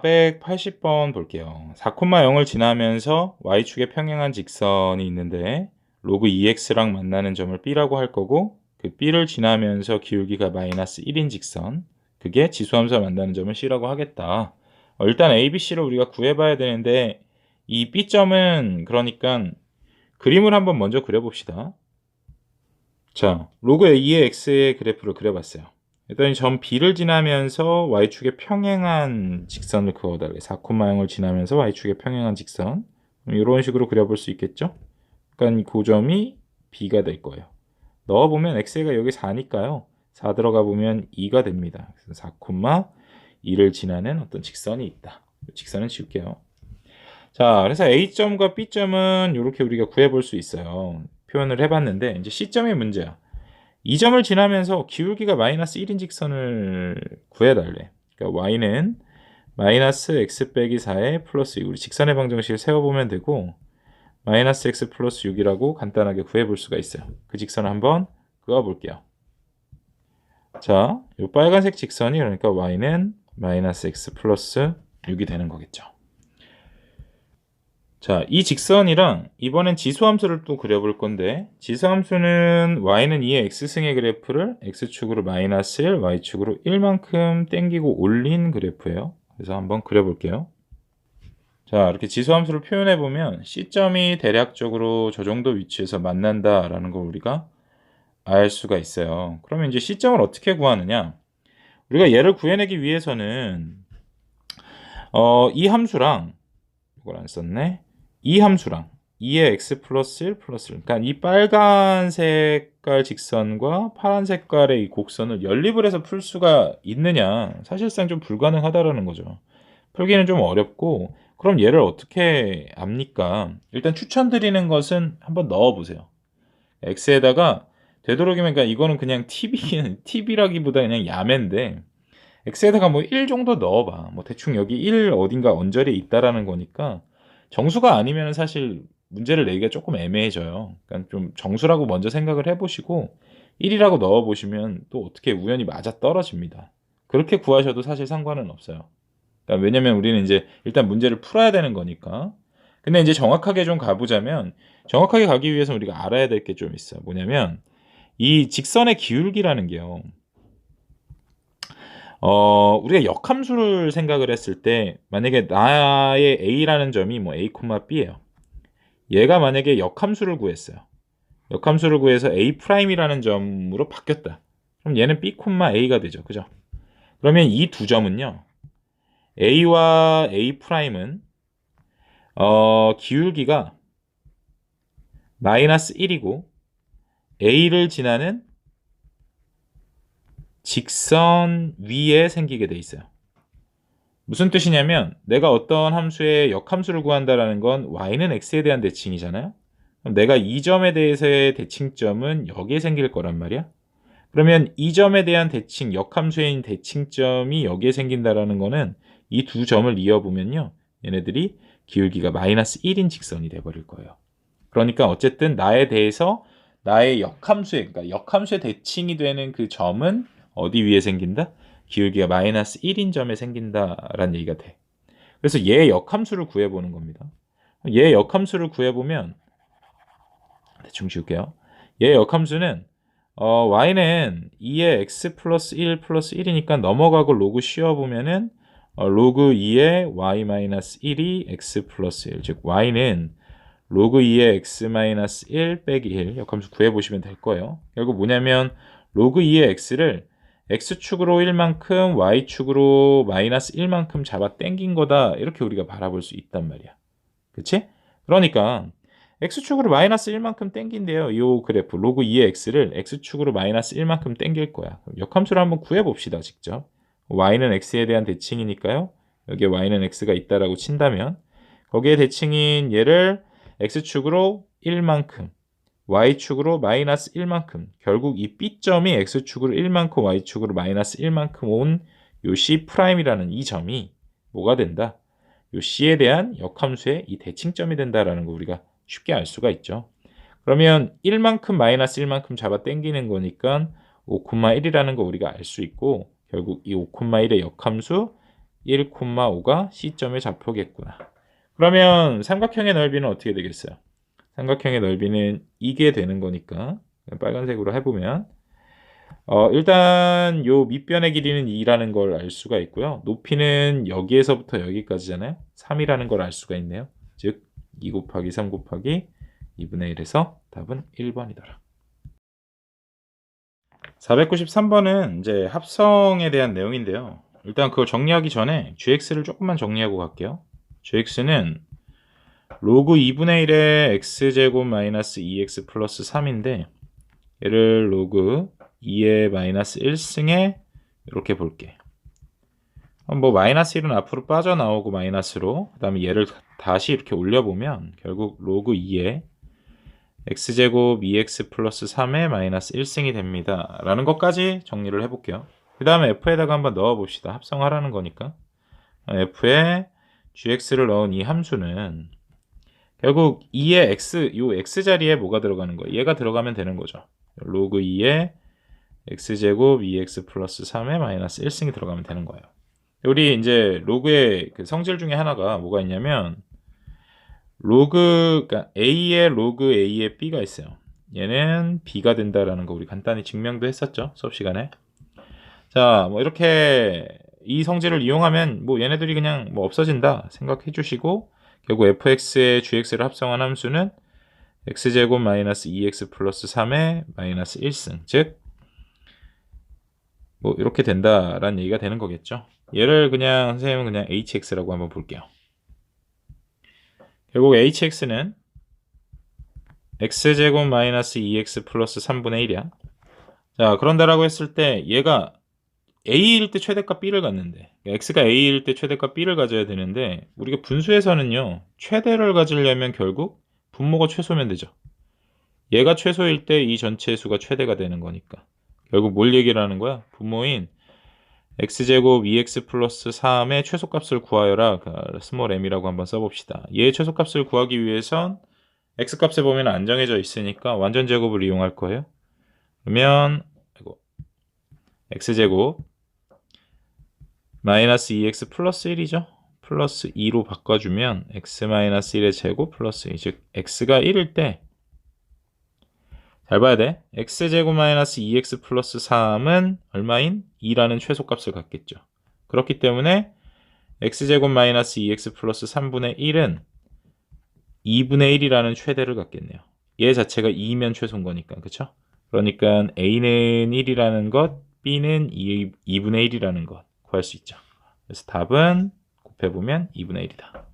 480번 볼게요. 4,0을 지나면서 y축에 평행한 직선이 있는데 로그 2x랑 만나는 점을 B라고 할 거고, 그 B를 지나면서 기울기가 마이너스 1인 직선, 그게 지수함수와 만나는 점을 C라고 하겠다. 일단 A, B, C를 우리가 구해봐야 되는데, 이 B점은 그러니까 그림을 한번 먼저 그려봅시다. 자, 로그 A의 x의 그래프를 그려봤어요. 일단 점 B를 지나면서 y축에 평행한 직선을 그어달래. 4,0을 지나면서 y축에 평행한 직선. 이런 식으로 그려볼 수 있겠죠? 그러니까 그 점이 B가 될 거예요. 넣어보면 x가 여기 4니까요. 4 들어가 보면 2가 됩니다. 그래서 4,2를 지나는 어떤 직선이 있다. 직선은 지울게요. 자, 그래서 A점과 B점은 이렇게 우리가 구해볼 수 있어요. 표현을 해봤는데 이제 C점이 문제야. 이 점을 지나면서 기울기가 마이너스 1인 직선을 구해달래. 그러니까 y는 마이너스 x 빼기 4에 플러스 6. 우리 직선의 방정식을 세워보면 되고, 마이너스 x 플러스 6이라고 간단하게 구해볼 수가 있어요. 그 직선을 한번 그어볼게요. 자, 이 빨간색 직선이 그러니까 y는 마이너스 x 플러스 6이 되는 거겠죠. 자, 이 직선이랑 이번엔 지수함수를 또 그려볼 건데, 지수함수는 y는 2의 x승의 그래프를 x축으로 마이너스 1, y축으로 1만큼 땡기고 올린 그래프예요. 그래서 한번 그려볼게요. 자, 이렇게 지수함수를 표현해보면 C점이 대략적으로 저 정도 위치에서 만난다라는 걸 우리가 알 수가 있어요. 그러면 이제 C점을 어떻게 구하느냐? 우리가 얘를 구해내기 위해서는 이 함수랑, 이걸 안 썼네. 이 함수랑 2의 x 플러스 1 플러스 1, 그러니까 이 빨간 색깔 직선과 파란 색깔의 이 곡선을 연립을 해서 풀 수가 있느냐, 사실상 좀 불가능하다라는 거죠. 풀기는 좀 어렵고, 그럼 얘를 어떻게 압니까? 일단 추천드리는 것은 한번 넣어보세요. x에다가 되도록이면, 그러니까 이거는 그냥 팁이라기보다 그냥 야매인데, x에다가 뭐 1 정도 넣어봐. 뭐 대충 여기 1 어딘가 언저리에 있다라는 거니까, 정수가 아니면 사실 문제를 내기가 조금 애매해져요. 그러니까 좀 정수라고 먼저 생각을 해보시고 1이라고 넣어보시면 또 어떻게 우연히 맞아 떨어집니다. 그렇게 구하셔도 사실 상관은 없어요. 그러니까 왜냐면 우리는 이제 일단 문제를 풀어야 되는 거니까. 근데 이제 정확하게 좀 가보자면, 정확하게 가기 위해서 우리가 알아야 될 게 좀 있어요. 뭐냐면 이 직선의 기울기라는 게요. 우리가 역함수를 생각을 했을 때, 만약에 나의 A라는 점이 뭐 A, B예요. 얘가 만약에 역함수를 구했어요. 역함수를 구해서 A'이라는 점으로 바뀌었다. 그럼 얘는 B, A가 되죠. 그죠? 그러면 이 두 점은요. A와 A'은 기울기가 마이너스 1이고 A를 지나는 직선 위에 생기게 돼 있어요. 무슨 뜻이냐면 내가 어떤 함수의 역함수를 구한다라는 건 y는 x에 대한 대칭이잖아요. 그럼 내가 이 점에 대해서의 대칭점은 여기에 생길 거란 말이야. 그러면 이 점에 대한 대칭, 역함수인 대칭점이 여기에 생긴다라는 거는 이 두 점을 이어보면요, 얘네들이 기울기가 마이너스 1인 직선이 돼버릴 거예요. 그러니까 어쨌든 나에 대해서 나의 역함수의, 그러니까 역함수의 대칭이 되는 그 점은 어디 위에 생긴다? 기울기가 마이너스 1인 점에 생긴다라는 얘기가 돼. 그래서 얘의 역함수를 구해보는 겁니다. 얘의 역함수를 구해보면, 대충 지울게요. 얘의 역함수는 y는 2의 x 플러스 1 플러스 1이니까 넘어가고 로그 씌워보면은 로그 2의 y 마이너스 1이 x 플러스 1, 즉 y는 로그 2의 x 마이너스 1 빼기 1 역함수 구해보시면 될 거예요. 결국 뭐냐면 로그 2의 x를 x축으로 1만큼 y축으로 마이너스 1만큼 잡아 당긴 거다, 이렇게 우리가 바라볼 수 있단 말이야. 그치? 그러니까 x축으로 마이너스 1만큼 당긴대요. 이 그래프 로그 2의 x를 x축으로 마이너스 1만큼 당길 거야. 역함수를 한번 구해봅시다. 직접. y는 x에 대한 대칭이니까요. 여기에 y는 x가 있다라고 친다면 거기에 대칭인 얘를 x축으로 1만큼, y축으로 마이너스 1만큼, 결국 이 B점이 x축으로 1만큼, y축으로 마이너스 1만큼 온 요 C'이라는 이 점이 뭐가 된다? 요 C에 대한 역함수의 이 대칭점이 된다라는 거 우리가 쉽게 알 수가 있죠. 그러면 1만큼 마이너스 1만큼 잡아 당기는 거니까 5,1이라는 거 우리가 알 수 있고, 결국 이 5,1의 역함수 1,5가 C점의 좌표겠구나. 그러면 삼각형의 넓이는 어떻게 되겠어요? 삼각형의 넓이는 이게 되는 거니까 빨간색으로 해보면 일단 요 밑변의 길이는 2라는 걸 알 수가 있고요. 높이는 여기에서부터 여기까지잖아요. 3이라는 걸 알 수가 있네요. 즉 2 곱하기 3 곱하기 2분의 1에서 답은 1번이더라. 493번은 이제 합성에 대한 내용인데요. 일단 그걸 정리하기 전에 gx를 조금만 정리하고 갈게요. gx는 로그 2분의 1의 x제곱 마이너스 2x 플러스 3인데 얘를 로그 2의 마이너스 1승에 이렇게 볼게. 뭐 마이너스 1은 앞으로 빠져나오고 마이너스로 그 다음에 얘를 다시 이렇게 올려보면 결국 로그 2의 x제곱 2x 플러스 3의 마이너스 1승이 됩니다. 라는 것까지 정리를 해볼게요. 그 다음에 f에다가 한번 넣어봅시다. 합성하라는 거니까. f에 gx를 넣은 이 함수는 결국 2의 x, 요 x 자리에 뭐가 들어가는 거예요? 얘가 들어가면 되는 거죠. 로그 2의 x제곱 2x 플러스 3의 마이너스 1승이 들어가면 되는 거예요. 우리 이제 로그의 그 성질 중에 하나가 뭐가 있냐면 그러니까 a의 로그 a의 b가 있어요. 얘는 b가 된다라는 거 우리 간단히 증명도 했었죠. 수업 시간에. 자, 뭐 이렇게 이 성질을 이용하면 뭐 얘네들이 그냥 뭐 없어진다 생각해 주시고 결국 fx의 gx를 합성한 함수는 x제곱 마이너스 2x 플러스 3의 마이너스 1승 즉 뭐 이렇게 된다라는 얘기가 되는 거겠죠. 얘를 그냥 선생님은 그냥 hx라고 한번 볼게요. 결국 hx는 x제곱 마이너스 2x 플러스 3분의 1이야. 자, 그런다라고 했을 때 얘가 a일 때 최대값 b를 갖는데 x가 a일 때 최대값 b를 가져야 되는데 우리가 분수에서는요 최대를 가지려면 결국 분모가 최소면 되죠. 얘가 최소일 때 이 전체의 수가 최대가 되는 거니까 결국 뭘 얘기를 하는 거야? 분모인 x제곱 2x 플러스 3의 최소값을 구하여라. 스몰 m이라고 한번 써봅시다. 얘의 최소값을 구하기 위해선 x값에 보면 안 정해져 있으니까 완전 제곱을 이용할 거예요. 그러면 x제곱 마이너스 2x 플러스 1이죠. 플러스 2로 바꿔주면 x 마이너스 1의 제곱 플러스 2, 즉 x가 1일 때 잘 봐야 돼. x제곱 마이너스 2x 플러스 3은 얼마인? 2라는 최소값을 갖겠죠. 그렇기 때문에 x제곱 마이너스 2x 플러스 3분의 1은 2분의 1이라는 최대를 갖겠네요. 얘 자체가 2면 최소인 거니까. 그쵸? 그러니까 a는 1이라는 것, b는 2분의 1이라는 것 구할 수 있죠. 그래서 답은 곱해보면 2분의 1이다.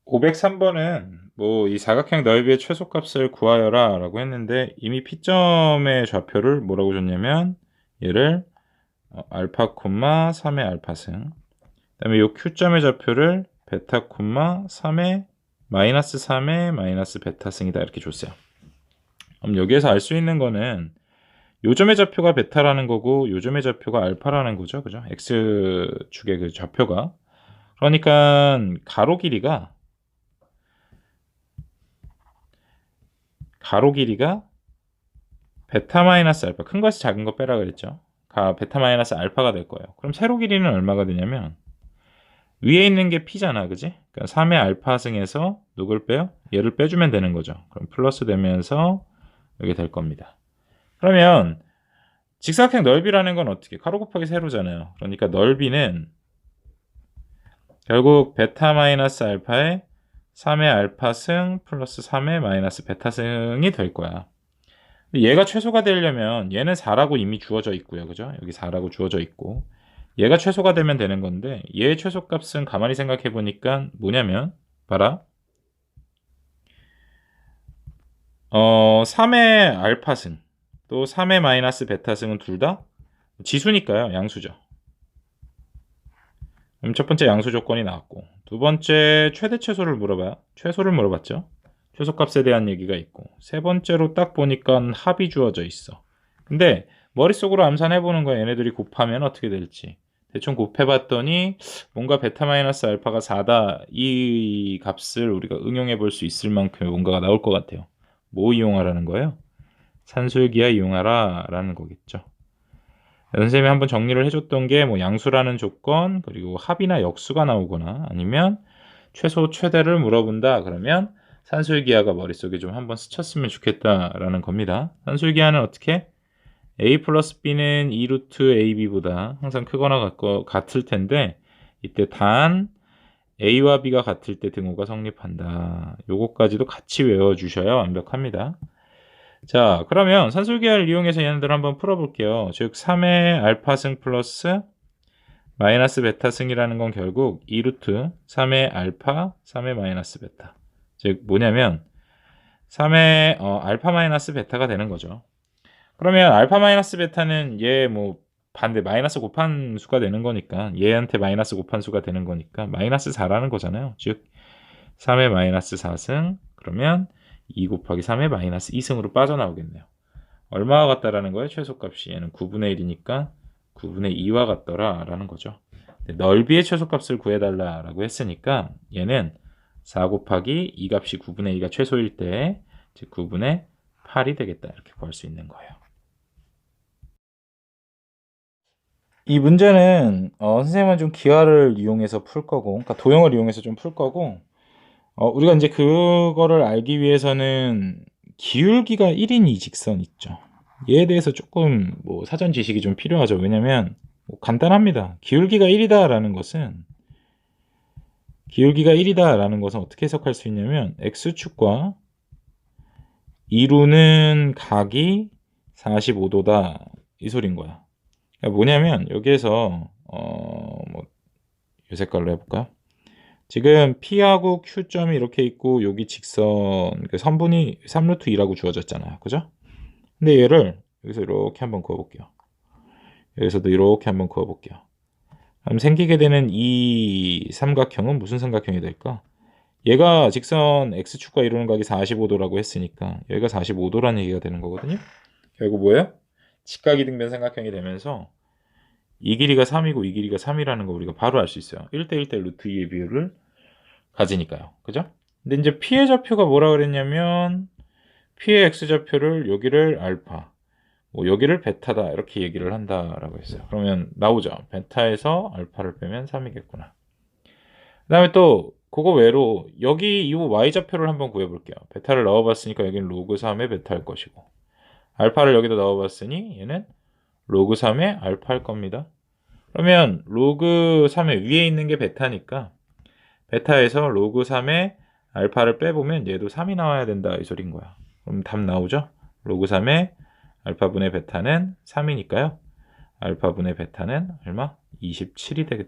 503번은 뭐 이 사각형 넓이의 최소값을 구하여라 라고 했는데 이미 P점의 좌표를 뭐라고 줬냐면 얘를 알파 콤마 3의 알파승 그 다음에 요 Q점의 좌표를 베타 콤마 3의 마이너스 3의 마이너스 베타승이다 이렇게 줬어요. 그럼 여기에서 알 수 있는 거는 요 점의 좌표가 베타라는 거고 요 점의 좌표가 알파라는 거죠. 그죠? X축의 그 좌표가 그러니까 가로 길이가 베타 마이너스 알파 큰 것이 작은 거 빼라 그랬죠. 베타 마이너스 알파가 될 거예요. 그럼 세로 길이는 얼마가 되냐면 위에 있는 게 P잖아. 그지? 그러니까 3의 알파 승에서 누굴 빼요? 얘를 빼주면 되는 거죠. 그럼 플러스 되면서 이게 될 겁니다. 그러면 직사각형 넓이라는 건 어떻게? 가로 곱하기 세로잖아요. 그러니까 넓이는 결국 베타 마이너스 알파의 3의 알파승 플러스 3의 마이너스 베타승이 될 거야. 얘가 최소가 되려면 얘는 4라고 이미 주어져 있고요. 그죠? 여기 4라고 주어져 있고 얘가 최소가 되면 되는 건데 얘의 최소값은 가만히 생각해 보니까 뭐냐면 봐라. 3의 알파승 또 3의 마이너스 베타승은 둘 다 지수니까요. 양수죠. 그럼 첫 번째 양수 조건이 나왔고 두 번째 최대 최소를 물어봐요. 최소를 물어봤죠. 최소값에 대한 얘기가 있고 세 번째로 딱 보니까 합이 주어져 있어. 근데 머릿속으로 암산해보는 거야. 얘네들이 곱하면 어떻게 될지. 대충 곱해봤더니 뭔가 베타 마이너스 알파가 4다 이 값을 우리가 응용해 볼 수 있을 만큼의 뭔가가 나올 것 같아요. 뭐 이용하라는 거예요? 산술기하 이용하라 라는 거겠죠. 선생님이 한번 정리를 해줬던 게 뭐 양수라는 조건, 그리고 합이나 역수가 나오거나 아니면 최소 최대를 물어본다 그러면 산술기하가 머릿속에 좀 한번 스쳤으면 좋겠다라는 겁니다. 산술기하는 어떻게? a 플러스 b는 2 루트 ab보다 항상 크거나 같을 텐데 이때 단 a와 b가 같을 때 등호가 성립한다. 요거까지도 같이 외워주셔야 완벽합니다. 자, 그러면 산술기하를 이용해서 얘네들 한번 풀어볼게요. 즉 3의 알파승 플러스 마이너스 베타승이라는 건 결국 2루트 3의 알파 3의 마이너스 베타. 즉 뭐냐면 3의 알파 마이너스 베타가 되는 거죠. 그러면 알파 마이너스 베타는 얘 뭐 반대 마이너스 곱한 수가 되는 거니까 얘한테 마이너스 곱한 수가 되는 거니까 마이너스 4라는 거잖아요. 즉 3의 마이너스 4승 그러면 2 곱하기 3의 마이너스 2승으로 빠져나오겠네요. 얼마와 같다라는 거예요? 최소값이 얘는 9분의 1이니까 9분의 2와 같더라 라는 거죠. 넓이의 최소값을 구해달라라고 했으니까 얘는 4 곱하기 2 값이 9분의 2가 최소일 때 즉 9분의 8이 되겠다 이렇게 구할 수 있는 거예요. 이 문제는 선생님은 좀 기하를 이용해서 풀 거고 그러니까 도형을 이용해서 좀 풀 거고 우리가 이제 그거를 알기 위해서는 기울기가 1인 이 직선 있죠. 얘에 대해서 조금 뭐 사전 지식이 좀 필요하죠. 왜냐면 뭐 간단합니다. 기울기가 1이다라는 것은 어떻게 해석할 수 있냐면 x축과 이루는 각이 45도다 이 소린 거야. 그러니까 뭐냐면 여기에서 뭐 이 색깔로 해볼까요? 지금 P하고 Q점이 이렇게 있고 여기 직선 그 선분이 3루트 2라고 주어졌잖아요. 그죠? 근데 얘를 여기서 이렇게 한번 그어볼게요. 여기서도 이렇게 한번 그어볼게요. 그럼 생기게 되는 이 삼각형은 무슨 삼각형이 될까? 얘가 직선 X축과 이루는 각이 45도라고 했으니까 여기가 45도라는 얘기가 되는 거거든요. 결국 뭐예요? 직각이 등변 삼각형이 되면서 이 길이가 3이고 이 길이가 3이라는 거 우리가 바로 알 수 있어요. 1대1대 루트 2의 비율을 가지니까요. 그죠? 근데 이제 P의 좌표가 뭐라 그랬냐면 P의 X좌표를 여기를 알파, 뭐 여기를 베타다 이렇게 얘기를 한다라고 했어요. 그러면 나오죠. 베타에서 알파를 빼면 3이겠구나. 그 다음에 또 그거 외로 여기 이 Y좌표를 한번 구해볼게요. 베타를 넣어봤으니까 여기는 로그 3의 베타일 것이고 알파를 여기다 넣어봤으니 얘는 로그 3의 알파일 겁니다. 그러면 로그 3의 위에 있는 게 베타니까 베타에서 로그 3의 알파를 빼보면 얘도 3이 나와야 된다 이 소린 거야. 그럼 답 나오죠? 로그 3의 알파분의 베타는 3이니까요. 알파분의 베타는 얼마? 27이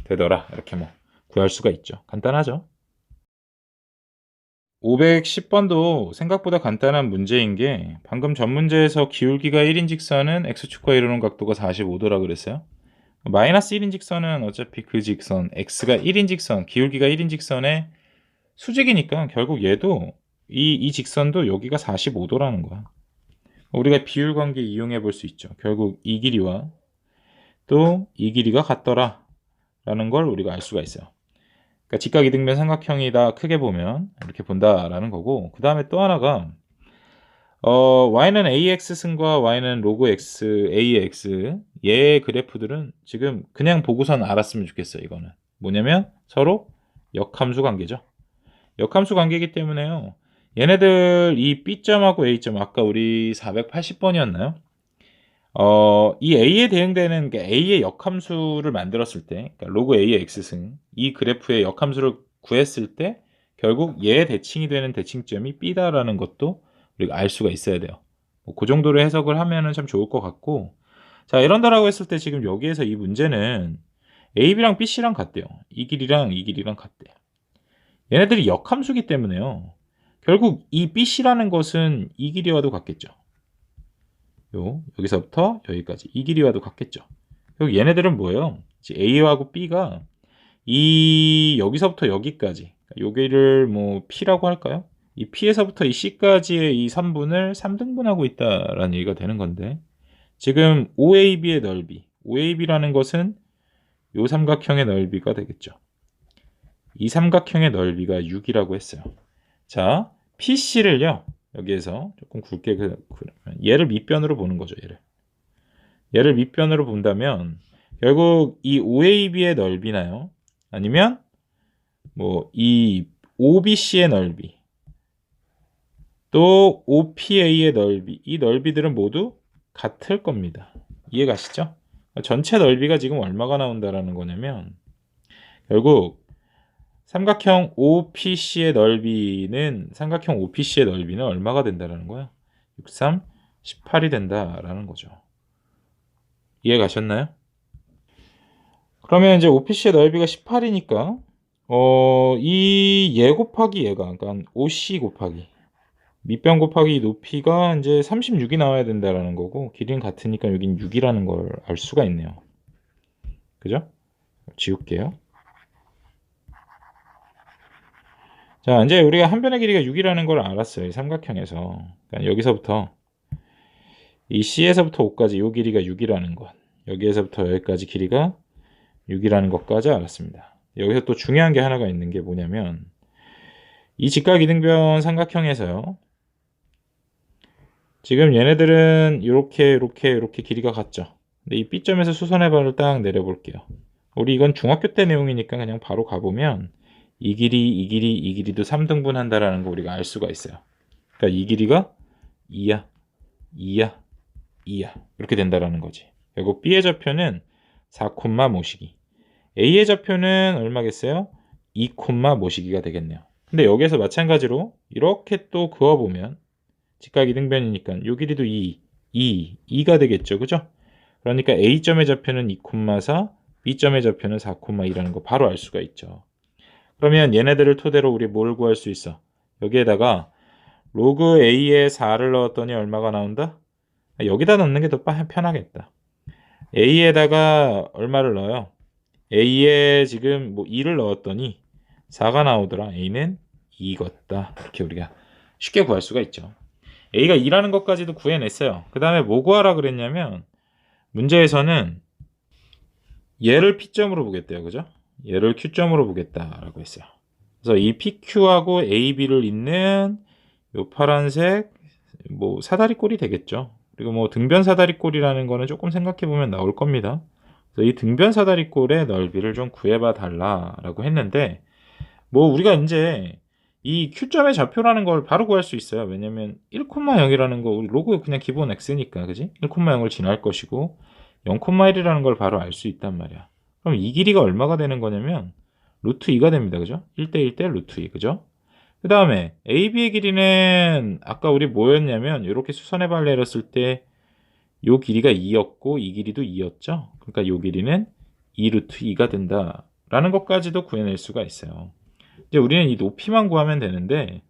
되더라. 이렇게 뭐 구할 수가 있죠. 간단하죠? 510번도 생각보다 간단한 문제인 게 방금 전 문제에서 기울기가 1인 직선은 x축과 이루는 각도가 45도라 그랬어요. 마이너스 1인 직선은 어차피 그 직선 x가 1인 직선, 기울기가 1인 직선의 수직이니까 결국 얘도 이 직선도 여기가 45도라는 거야. 우리가 비율 관계 이용해 볼 수 있죠. 결국 이 길이와 또 이 길이가 같더라 라는 걸 우리가 알 수가 있어요. 그러니까 직각이등변 삼각형이다 크게 보면 이렇게 본다라는 거고 그 다음에 또 하나가 y는 ax승과 y는 로그 x, ax 얘의 그래프들은 지금 그냥 보고선 알았으면 좋겠어요. 이거는 뭐냐면 서로 역함수 관계죠. 역함수 관계이기 때문에요. 얘네들 이 B점하고 A점 아까 우리 480번이었나요? 이 A에 대응되는 A의 역함수를 만들었을 때 그러니까 로그 A의 X승 이 그래프의 역함수를 구했을 때 결국 얘의 대칭이 되는 대칭점이 B다라는 것도 우리가 알 수가 있어야 돼요. 그 정도로 해석을 하면은 참 좋을 것 같고 자 이런다라고 했을 때 지금 여기에서 이 문제는 AB랑 BC랑 같대요. 이 길이랑 이 길이랑 같대요. 얘네들이 역함수기 때문에요. 결국 이 BC라는 것은 이 길이와도 같겠죠. 여기서부터 여기까지 이 길이와도 같겠죠. 결국 얘네들은 뭐예요? A하고 B가 이 여기서부터 여기까지 여기를 뭐 P라고 할까요? 이 P에서부터 이 C까지의 이 3분을 3등분하고 있다라는 얘기가 되는 건데 지금 OAB의 넓이 OAB라는 것은 이 삼각형의 넓이가 되겠죠. 이 삼각형의 넓이가 6이라고 했어요. 자, PC를요. 여기에서 조금 굵게 그러면 얘를 밑변으로 보는 거죠. 얘를. 얘를 밑변으로 본다면 결국 이 OAB의 넓이나요? 아니면 뭐 이 OBC의 넓이 또 OPA의 넓이, 이 넓이들은 모두 같을 겁니다. 이해가시죠? 전체 넓이가 지금 얼마가 나온다라는 거냐면 결국 삼각형 OPC의 넓이는 얼마가 된다라는 거야? 63, 18이 된다라는 거죠. 이해 가셨나요? 그러면 이제 OPC의 넓이가 18이니까 이 얘 곱하기 얘가 그러니까 OC 곱하기 밑변 곱하기 높이가 이제 36이 나와야 된다라는 거고 길이는 같으니까 여긴 6이라는 걸 알 수가 있네요. 그죠? 지울게요. 자, 이제 우리가 한 변의 길이가 6이라는 걸 알았어요. 이 삼각형에서. 그러니까 여기서부터 이 C에서부터 O까지 이 길이가 6이라는 것. 여기에서부터 여기까지 길이가 6이라는 것까지 알았습니다. 여기서 또 중요한 게 하나가 있는 게 뭐냐면 이 직각 이등변 삼각형에서요. 지금 얘네들은 이렇게 길이가 같죠. 근데 이 B점에서 수선의 발을 딱 내려볼게요. 우리 이건 중학교 때 내용이니까 그냥 바로 가보면 이 길이도 3등분 한다라는 거 우리가 알 수가 있어요. 그러니까 이 길이가 2야, 2야, 2야 이렇게 된다라는 거지. 결국 B의 좌표는 4, 모시기. A의 좌표는 얼마겠어요? 2, 모시기가 되겠네요. 근데 여기에서 마찬가지로 이렇게 또 그어보면 직각 이등변이니까 요 길이도 2가 되겠죠. 그죠? 그러니까 A점의 좌표는 2, 4, B점의 좌표는 4, 2라는 거 바로 알 수가 있죠. 그러면 얘네들을 토대로 우리 뭘 구할 수 있어? 여기에다가 로그 A에 4를 넣었더니 얼마가 나온다? 여기다 넣는 게 더 편하겠다. A에다가 얼마를 넣어요? A에 지금 뭐 2를 넣었더니 4가 나오더라. A는 2겠다. 이렇게 우리가 쉽게 구할 수가 있죠. A가 2라는 것까지도 구해냈어요. 그 다음에 뭐 구하라 그랬냐면 문제에서는 얘를 P점으로 보겠대요. 그죠? 얘를 Q점으로 보겠다라고 했어요. 그래서 이 PQ하고 AB를 잇는 요 파란색 뭐 사다리꼴이 되겠죠. 그리고 뭐 등변 사다리꼴이라는 거는 조금 생각해 보면 나올 겁니다. 그래서 이 등변 사다리꼴의 넓이를 좀 구해봐 달라라고 했는데 뭐 우리가 이제 이 Q점의 좌표라는 걸 바로 구할 수 있어요. 왜냐면 1,0이라는 거 우리 로그 그냥 기본 X니까 그지? 1,0을 지날 것이고 0,1이라는 걸 바로 알 수 있단 말이야. 그럼 이 길이가 얼마가 되는 거냐면 루트 2가 됩니다. 그죠? 1대1 대 루트 2. 그죠? 그 다음에 AB의 길이는 아까 우리 뭐였냐면 이렇게 수선의 발 내렸을 때 요 길이가 2였고 이 길이도 2였죠. 그러니까 요 길이는 2 루트 2가 된다라는 것까지도 구해낼 수가 있어요. 이제 우리는 이 높이만 구하면 되는데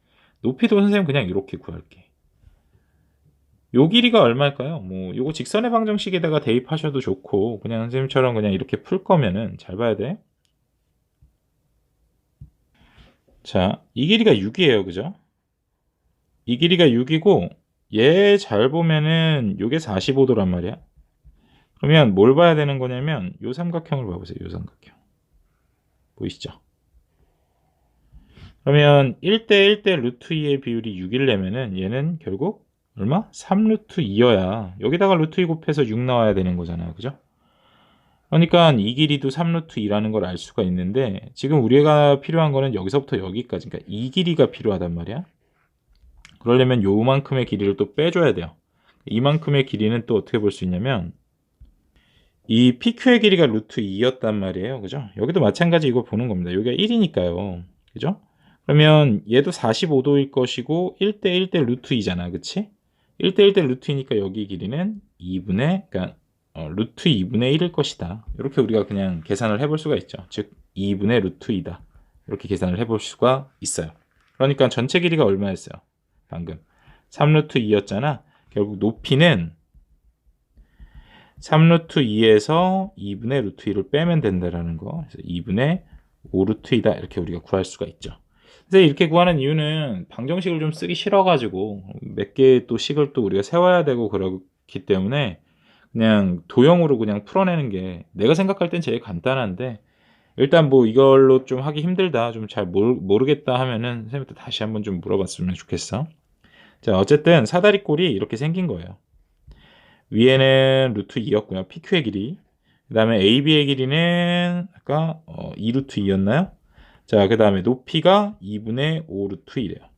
높이도 선생님 그냥 이렇게 구할게. 요 길이가 얼마일까요? 뭐 요거 직선의 방정식에다가 대입하셔도 좋고 그냥 선생님처럼 그냥 이렇게 풀 거면은 잘 봐야 돼. 자, 이 길이가 6이에요. 그죠? 이 길이가 6이고 얘 잘 보면은 요게 45도란 말이야. 그러면 뭘 봐야 되는 거냐면 요 삼각형을 봐보세요. 요 삼각형. 보이시죠? 그러면 1대1 대 루트 2의 비율이 6이려면은 얘는 결국 얼마? 3 루트 2여야. 여기다가 루트 2 곱해서 6 나와야 되는 거잖아요. 그죠? 그러니까 이 길이도 3 루트 2라는 걸 알 수가 있는데 지금 우리가 필요한 거는 여기서부터 여기까지. 그러니까 이 길이가 필요하단 말이야. 그러려면 요만큼의 길이를 또 빼줘야 돼요. 이만큼의 길이는 또 어떻게 볼 수 있냐면 이 PQ의 길이가 루트 2였단 말이에요. 그죠? 여기도 마찬가지 이거 보는 겁니다. 여기가 1이니까요. 그죠? 그러면 얘도 45도일 것이고 1대1 대 루트 2잖아. 그치? 1대1 대 루트 2니까 여기 길이는 2분의 그러니까 루트 2분의 1일 것이다. 이렇게 우리가 그냥 계산을 해볼 수가 있죠. 즉 2분의 루트 2다. 이렇게 계산을 해볼 수가 있어요. 그러니까 전체 길이가 얼마였어요? 방금 3루트 2였잖아. 결국 높이는 3루트 2에서 2분의 루트 2를 빼면 된다라는 거. 그래서 2분의 5루트 2다. 이렇게 우리가 구할 수가 있죠. 그래서 이렇게 구하는 이유는 방정식을 좀 쓰기 싫어가지고 몇 개 또 식을 또 우리가 세워야 되고 그렇기 때문에 그냥 도형으로 그냥 풀어내는 게 내가 생각할 땐 제일 간단한데 일단 뭐 이걸로 좀 하기 힘들다, 좀 잘 모르겠다 하면은 선생님한테 다시 한번 좀 물어봤으면 좋겠어. 자, 어쨌든 사다리꼴이 이렇게 생긴 거예요. 위에는 루트 2였고요. PQ의 길이. 그 다음에 AB의 길이는 아까 2 루트 2였나요? 자, 그 다음에 높이가 2분의 5 루트 2래요.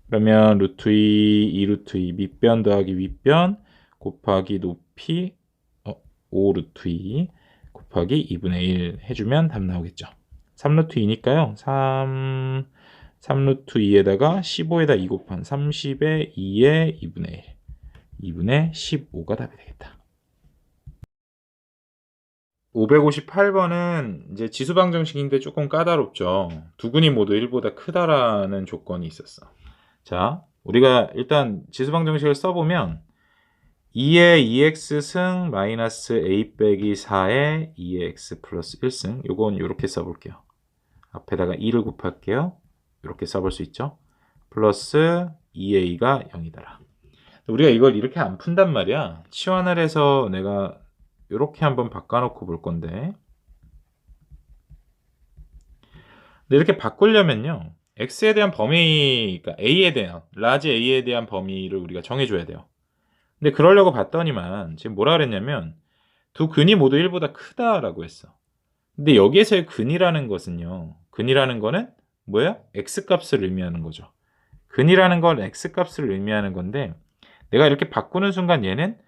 그러면 루트 2 루트 2 밑변 더하기 윗변 곱하기 높이 5 루트 2 곱하기 2분의 1 해주면 답 나오겠죠. 3 루트 2니까요. 3 루트 2에다가 15에다 2 곱한 30에 2에 2분의 1 2분의 15가 답이 되겠다. 558번은 이제 지수방정식인데 조금 까다롭죠. 두 근이 모두 1보다 크다라는 조건이 있었어. 자, 우리가 일단 지수방정식을 써보면 2의 2x승 마이너스 a 빼기 4의 2x 플러스 1승 요건 이렇게 써볼게요. 앞에다가 2를 곱할게요. 이렇게 써볼 수 있죠. 플러스 2a가 0이더라. 우리가 이걸 이렇게 안 푼단 말이야. 치환을 해서 내가 이렇게 한번 바꿔놓고 볼 건데, 근데 이렇게 바꾸려면요, x에 대한 범위, 그러니까 a에 대한 라지 a에 대한 범위를 우리가 정해줘야 돼요. 근데 그러려고 봤더니만 지금 뭐라 그랬냐면 두 근이 모두 1보다 크다라고 했어. 근데 여기에서의 근이라는 것은요, 근이라는 거는 뭐예요? x값을 의미하는 거죠. 근이라는 건 x값을 의미하는 건데, 내가 이렇게 바꾸는 순간 얘는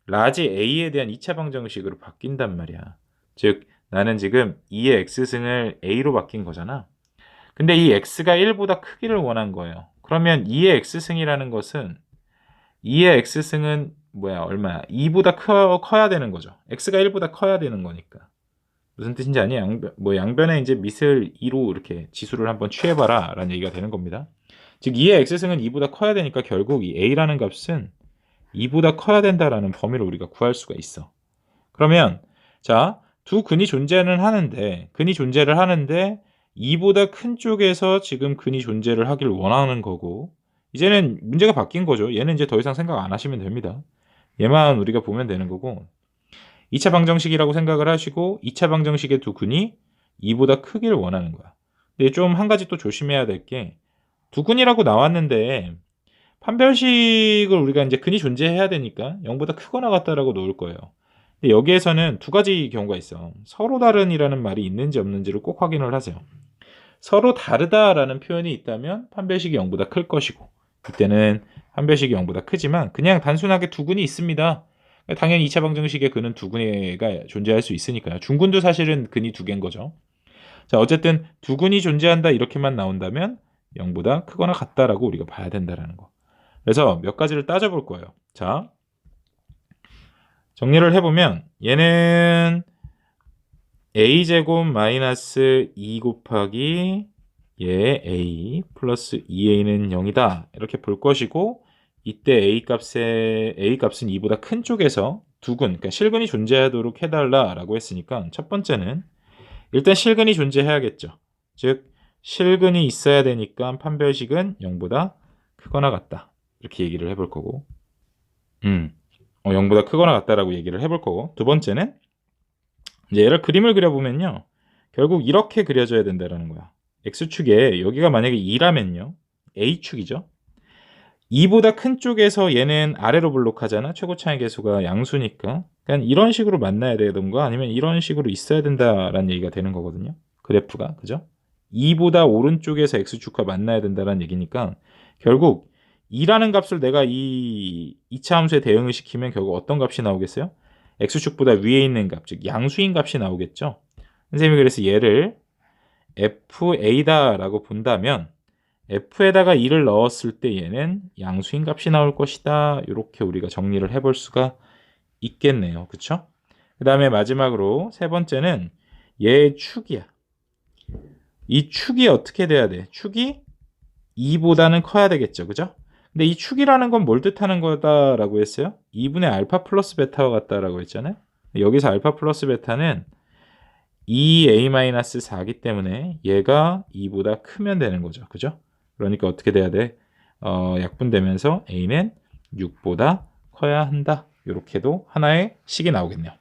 라지 a에 대한 2차 방정식으로 바뀐단 말이야. 즉 나는 지금 2의 x승을 a로 바뀐 거잖아. 근데 이 x가 1보다 크기를 원한 거예요. 그러면 2의 x승이라는 것은 2의 x승은 뭐야? 얼마야? 2보다 커야 되는 거죠. x가 1보다 커야 되는 거니까. 무슨 뜻인지 아니? 양변에 이제 밑을 2로 이렇게 지수를 한번 취해봐라 라는 얘기가 되는 겁니다. 즉 2의 x승은 2보다 커야 되니까 결국 이 a라는 값은 2보다 커야 된다라는 범위를 우리가 구할 수가 있어. 그러면 자, 두 근이 존재는 하는데 근이 존재를 하는데 2보다 큰 쪽에서 지금 근이 존재를 하길 원하는 거고, 이제는 문제가 바뀐 거죠. 얘는 이제 더 이상 생각 안 하시면 됩니다. 얘만 우리가 보면 되는 거고, 2차 방정식이라고 생각을 하시고 2차 방정식의 두 근이 2보다 크기를 원하는 거야. 근데 좀 한 가지 또 조심해야 될 게, 두 근이라고 나왔는데 판별식을 우리가 이제 근이 존재해야 되니까 0보다 크거나 같다라고 놓을 거예요. 근데 여기에서는 두 가지 경우가 있어. 서로 다른이라는 말이 있는지 없는지를 꼭 확인을 하세요. 서로 다르다라는 표현이 있다면 판별식이 0보다 클 것이고, 이때는 판별식이 0보다 크지만 그냥 단순하게 두 근이 있습니다. 당연히 2차 방정식의 근은 두 근이가 존재할 수 있으니까요. 중근도 사실은 근이 두 개인 거죠. 자, 어쨌든 두 근이 존재한다 이렇게만 나온다면 0보다 크거나 같다라고 우리가 봐야 된다라는 거. 그래서 몇 가지를 따져볼 거예요. 자, 정리를 해보면 얘는 a제곱 마이너스 2 곱하기 얘 a 플러스 2a는 0이다 이렇게 볼 것이고, 이때 a값은 2보다 큰 쪽에서 두근, 그러니까 실근이 존재하도록 해달라라고 했으니까 첫 번째는 일단 실근이 존재해야겠죠. 즉 실근이 있어야 되니까 판별식은 0보다 크거나 같다 이렇게 얘기를 해볼 거고, 0보다 크거나 같다라고 얘기를 해볼 거고, 두 번째는 이제 얘를 그림을 그려보면요, 결국 이렇게 그려져야 된다는 거야. x축에 여기가 만약에 2라면요, a축이죠. 2보다 큰 쪽에서 얘는 아래로 블록하잖아. 최고 차이 계수가 양수니까. 그러니까 이런 식으로 만나야 되던가 아니면 이런 식으로 있어야 된다라는 얘기가 되는 거거든요. 그래프가. 그죠? 2보다 오른쪽에서 x축과 만나야 된다라는 얘기니까 결국 2라는 값을 내가 이 2차 함수에 대응을 시키면 결국 어떤 값이 나오겠어요? x축보다 위에 있는 값, 즉 양수인 값이 나오겠죠. 선생님이 그래서 얘를 fa다라고 본다면 f에다가 2를 넣었을 때 얘는 양수인 값이 나올 것이다. 이렇게 우리가 정리를 해볼 수가 있겠네요. 그쵸? 그 다음에 마지막으로 세 번째는 얘의 축이야. 이 축이 어떻게 돼야 돼? 축이 2보다는 커야 되겠죠. 그죠? 근데 이 축이라는 건 뭘 뜻하는 거다라고 했어요? 2분의 알파 플러스 베타와 같다라고 했잖아요. 여기서 알파 플러스 베타는 2a-4기 때문에 얘가 2보다 크면 되는 거죠. 그죠? 그러니까 어떻게 돼야 돼? 약분되면서 a는 6보다 커야 한다. 이렇게도 하나의 식이 나오겠네요.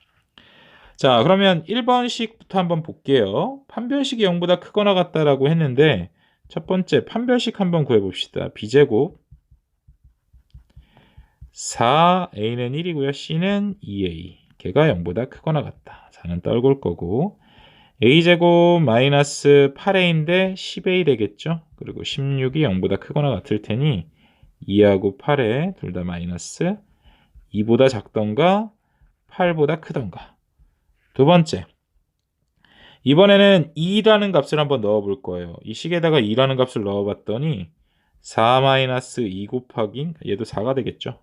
자, 그러면 1번식부터 한번 볼게요. 판별식이 0보다 크거나 같다라고 했는데 첫 번째 판별식 한번 구해봅시다. b제곱 4a는 1이고요. c는 2a. 걔가 0보다 크거나 같다. 4는 떨굴 거고 a제곱 마이너스 8a인데 10a 되겠죠. 그리고 16이 0보다 크거나 같을 테니 2하고 8에 둘 다 마이너스 2보다 작던가 8보다 크던가. 두 번째, 이번에는 2라는 값을 한번 넣어볼 거예요. 이 식에다가 2라는 값을 넣어봤더니 4-2 곱하기, 얘도 4가 되겠죠.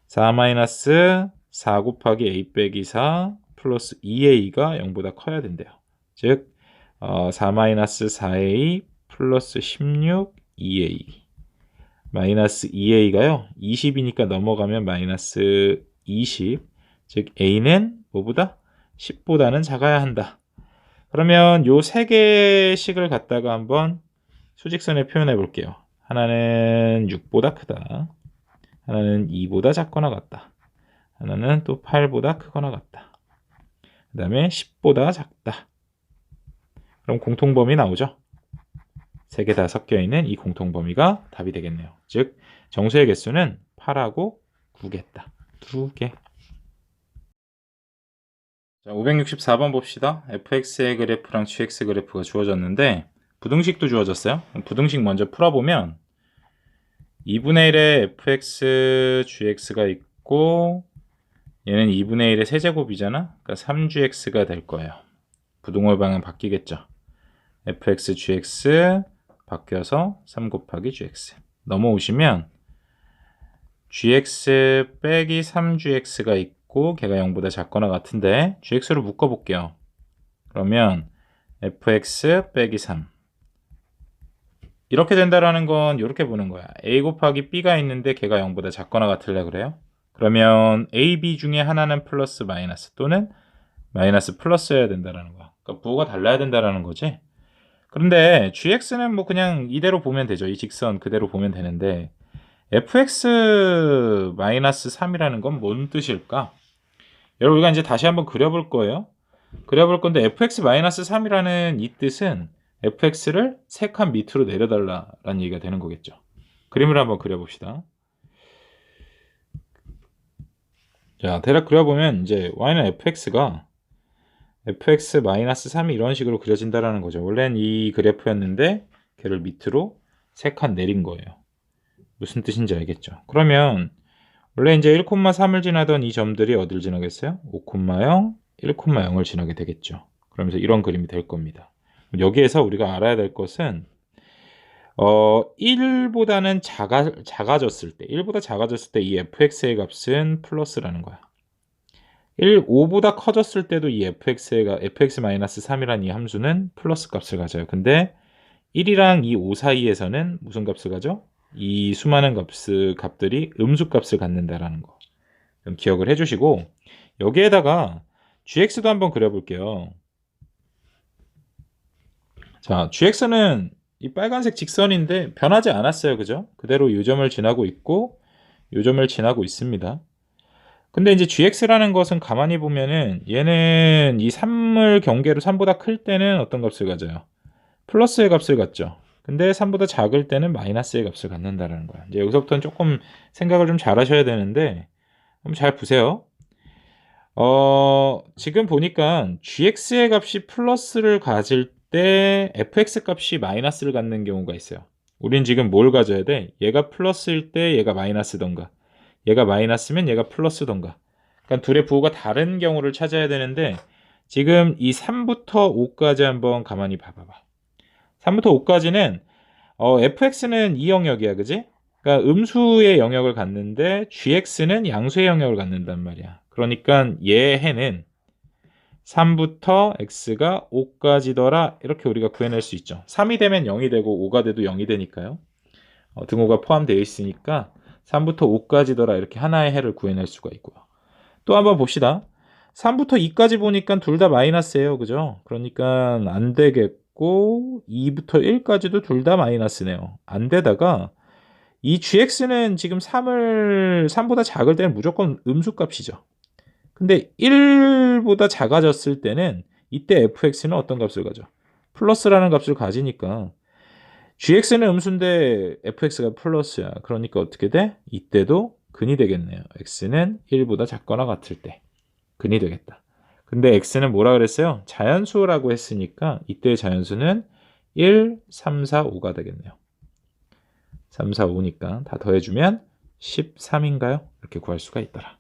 4-4 곱하기 a 빼기 4 플러스 2a가 0보다 커야 된대요. 즉 4-4a 플러스 16 2a 마이너스 2a가요 20이니까 넘어가면 마이너스 20, 즉 a는 뭐보다 10보다는 작아야 한다. 그러면 요 세 개의 식을 갖다가 한번 수직선에 표현해 볼게요. 하나는 6보다 크다, 하나는 2보다 작거나 같다, 하나는 또 8보다 크거나 같다, 그 다음에 10보다 작다. 그럼 공통범위 나오죠? 세 개 다 섞여 있는 이 공통범위가 답이 되겠네요. 즉 정수의 개수는 8하고 9겠다. 두 개. 자, 564번 봅시다. fx의 그래프랑 gx 그래프가 주어졌는데 부등식도 주어졌어요. 부등식 먼저 풀어보면 2분의 1의 fx gx가 있고 얘는 2분의 1의 세제곱이잖아. 그러니까 3gx가 될 거예요. 부등호 방향 바뀌겠죠. fx gx 바뀌어서 3 곱하기 gx 넘어오시면 gx 빼기 3gx가 있고 걔가 0보다 작거나 같은데 gx로 묶어볼게요. 그러면 fx 빼기 3 이렇게 된다라는 건 이렇게 보는 거야. a 곱하기 b가 있는데 걔가 0보다 작거나 같을래 그래요? 그러면 a, b 중에 하나는 플러스 마이너스 또는 마이너스 플러스여야 된다라는 거야. 그러니까 부호가 달라야 된다라는 거지. 그런데 gx는 뭐 그냥 이대로 보면 되죠. 이 직선 그대로 보면 되는데 fx-3이라는 건 뭔 뜻일까? 여러분 우리가 이제 다시 한번 그려볼 거예요. 그려볼 건데 fx-3이라는 이 뜻은 fx를 3칸 밑으로 내려달라라는 얘기가 되는 거겠죠. 그림을 한번 그려봅시다. 자, 대략 그려보면 이제 y는 fx가 fx-3이 이런 식으로 그려진다라는 거죠. 원래는 이 그래프였는데 걔를 밑으로 3칸 내린 거예요. 무슨 뜻인지 알겠죠? 그러면 원래 이제 1,3을 지나던 이 점들이 어딜 지나겠어요? 5,0, 1,0을 지나게 되겠죠. 그러면서 이런 그림이 될 겁니다. 여기에서 우리가 알아야 될 것은 1보다는 작아졌을 때 1보다 작아졌을 때 이 fx의 값은 플러스라는 거야. 5보다 커졌을 때도 이 fx-3이라는 이 함수는 플러스 값을 가져요. 근데 1이랑 이 5 사이에서는 무슨 값을 가져? 이 수많은 값들이 음수 값을 갖는다라는 거. 좀 기억을 해주시고 여기에다가 gx도 한번 그려볼게요. 자, gx는 이 빨간색 직선인데 변하지 않았어요. 그죠? 그대로 이 점을 지나고 있고 이 점을 지나고 있습니다. 근데 이제 gx라는 것은 가만히 보면은 얘는 이 3을 경계로 3보다 클 때는 어떤 값을 가져요? 플러스의 값을 갖죠. 근데 3보다 작을 때는 마이너스의 값을 갖는다는 거야. 이제 여기서부터는 조금 생각을 좀 잘 하셔야 되는데 한번 잘 보세요. 지금 보니까 gx의 값이 플러스를 가질 때 fx 값이 마이너스를 갖는 경우가 있어요. 우린 지금 뭘 가져야 돼? 얘가 플러스일 때 얘가 마이너스던가 얘가 마이너스면 얘가 플러스던가. 그러니까 둘의 부호가 다른 경우를 찾아야 되는데 지금 이 3부터 5까지 한번 가만히 봐봐봐. 3부터 5까지는 fx는 이 영역이야, 그지? 그러니까 음수의 영역을 갖는데 gx는 양수의 영역을 갖는단 말이야. 그러니까 얘 해는 3부터 x가 5까지더라 이렇게 우리가 구해낼 수 있죠. 3이 되면 0이 되고 5가 돼도 0이 되니까요. 등호가 포함되어 있으니까 3부터 5까지더라 이렇게 하나의 해를 구해낼 수가 있고요. 또 한번 봅시다. 3부터 2까지 보니까 둘 다 마이너스예요. 그죠? 그러니까 안 되겠고 2부터 1까지도 둘 다 마이너스네요. 안 되다가 이 gx는 지금 3보다 작을 때는 무조건 음수값이죠. 근데 1보다 작아졌을 때는 이때 fx는 어떤 값을 가져? 플러스라는 값을 가지니까 gx는 음수인데 fx가 플러스야. 그러니까 어떻게 돼? 이때도 근이 되겠네요. x는 1보다 작거나 같을 때 근이 되겠다. 근데 x는 뭐라 그랬어요? 자연수라고 했으니까 이때의 자연수는 1, 3, 4, 5가 되겠네요. 3, 4, 5니까 다 더해주면 13인가요? 이렇게 구할 수가 있더라.